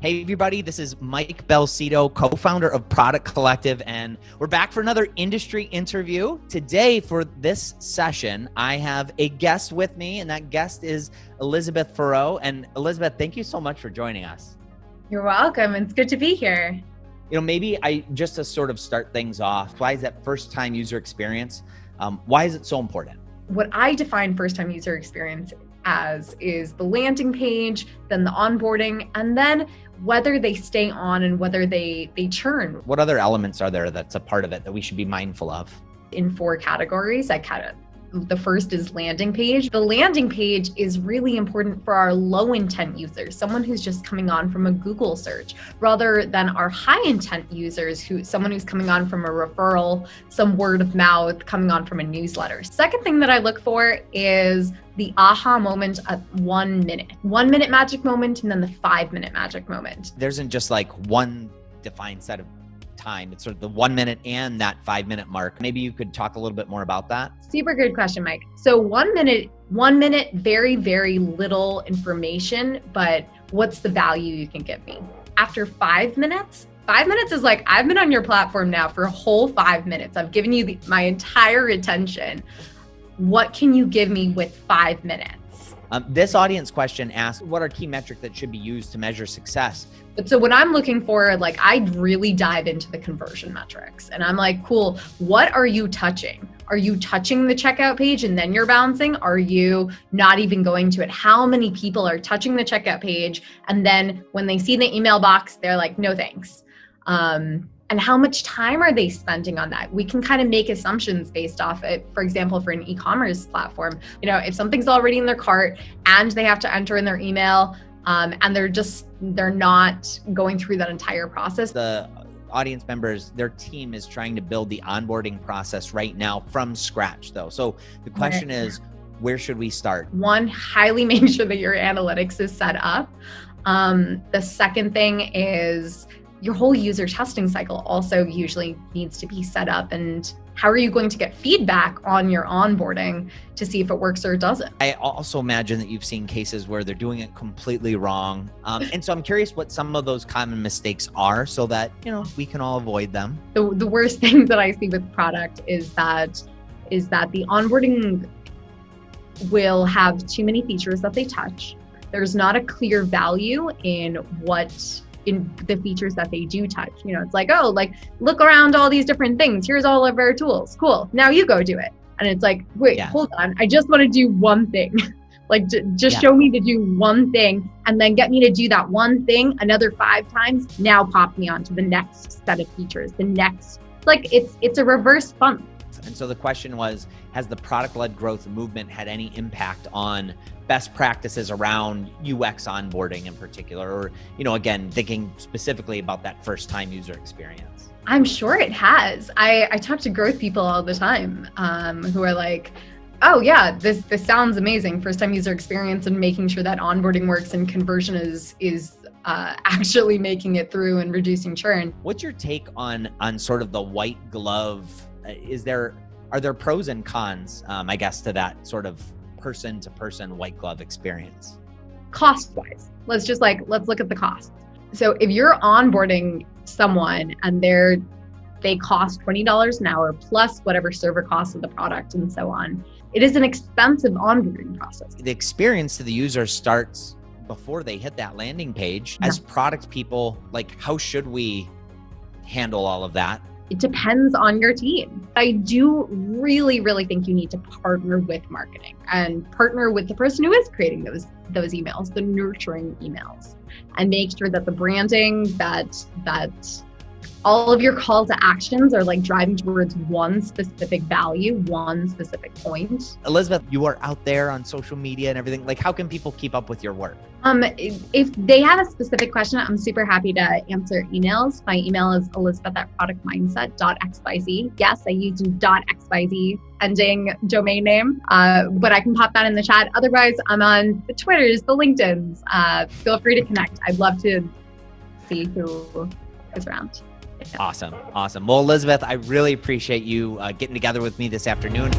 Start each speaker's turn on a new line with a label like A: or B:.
A: Hey everybody, this is Mike Belsito, co-founder of Product Collective, and we're back for another industry interview. Today for this session, I have a guest with me, and that guest is Elizabeth Farrow. And Elizabeth, thank you so much for joining us.
B: You're welcome. It's good to be here.
A: You know, maybe just to sort of start things off, why is that first-time user experience? Why is it so important?
B: What I define first-time user experience as is the landing page, then the onboarding, and then whether they stay on and whether they churn.
A: What other elements are there that's a part of it that we should be mindful of?
B: In 4 categories. The first is landing page. The landing page is really important for our low intent users, someone who's just coming on from a Google search, rather than our high intent users, someone who's coming on from a referral, some word of mouth, coming on from a newsletter. Second thing that I look for is the aha moment at 1 minute. 1 minute magic moment, and then the 5-minute magic moment.
A: There isn't just like one defined set of time. It's sort of the 1 minute and that 5-minute mark. Maybe you could talk a little bit more about that.
B: Super good question, Mike. So 1 minute, very, very little information, but what's the value you can give me? After 5 minutes, 5 minutes is like, I've been on your platform now for a whole 5 minutes. I've given you my entire attention. What can you give me with 5 minutes?
A: This audience question asks, what are key metrics that should be used to measure success?
B: But so what I'm looking for, like, I really dive into the conversion metrics, and I'm like, cool, what are you touching? Are you touching the checkout page and then you're bouncing? Are you not even going to it? How many people are touching the checkout page? And then when they see the email box, they're like, no, thanks. And how much time are they spending on that? We can kind of make assumptions based off it. For example, for an e-commerce platform, you know, if something's already in their cart and they have to enter in their email, and they're not going through that entire process.
A: The audience members, their team is trying to build the onboarding process right now from scratch though. So the question is, where should we start?
B: One, highly make sure that your analytics is set up. The second thing is your whole user testing cycle also usually needs to be set up. And how are you going to get feedback on your onboarding to see if it works or it doesn't?
A: I also imagine that you've seen cases where they're doing it completely wrong. And so I'm curious what some of those common mistakes are so that, you know, we can all avoid them.
B: The worst thing that I see with product is that the onboarding will have too many features that they touch. There's not a clear value in the features that they do touch. You know, it's like, oh, like, look around all these different things. Here's all of our tools. Cool. Now you go do it. And it's like, wait, hold on. I just want to do one thing. Like, just show me to do one thing and then get me to do that one thing another 5 times. Now pop me on to the next set of features. The next, like, it's a reverse funnel.
A: And so the question was, has the product-led growth movement had any impact on best practices around UX onboarding in particular? Or, you know, again, thinking specifically about that first-time user experience?
B: I'm sure it has. I talk to growth people all the time who are like, oh yeah, this sounds amazing. First-time user experience and making sure that onboarding works and conversion is actually making it through and reducing churn.
A: What's your take on sort of the white glove? Are there pros and cons, I guess, to that sort of person-to-person white glove experience?
B: Cost-wise, let's look at the cost. So if you're onboarding someone and they cost $20 an hour plus whatever server costs of the product and so on, it is an expensive onboarding process.
A: The experience to the user starts before they hit that landing page. As product people, like, how should we handle all of that?
B: It depends on your team. I do really, really think you need to partner with marketing and partner with the person who is creating those emails, the nurturing emails, and make sure that the branding, that all of your call to actions are like driving towards one specific value, one specific point.
A: Elizabeth, you are out there on social media and everything. Like, how can people keep up with your work?
B: If they have a specific question, I'm super happy to answer emails. My email is elizabeth@productmindset.xyz. Yes, I use .xyz ending domain name, but I can pop that in the chat. Otherwise, I'm on the Twitters, the LinkedIns. Feel free to connect. I'd love to see who is around.
A: Awesome. Well, Elizabeth, I really appreciate you getting together with me this afternoon.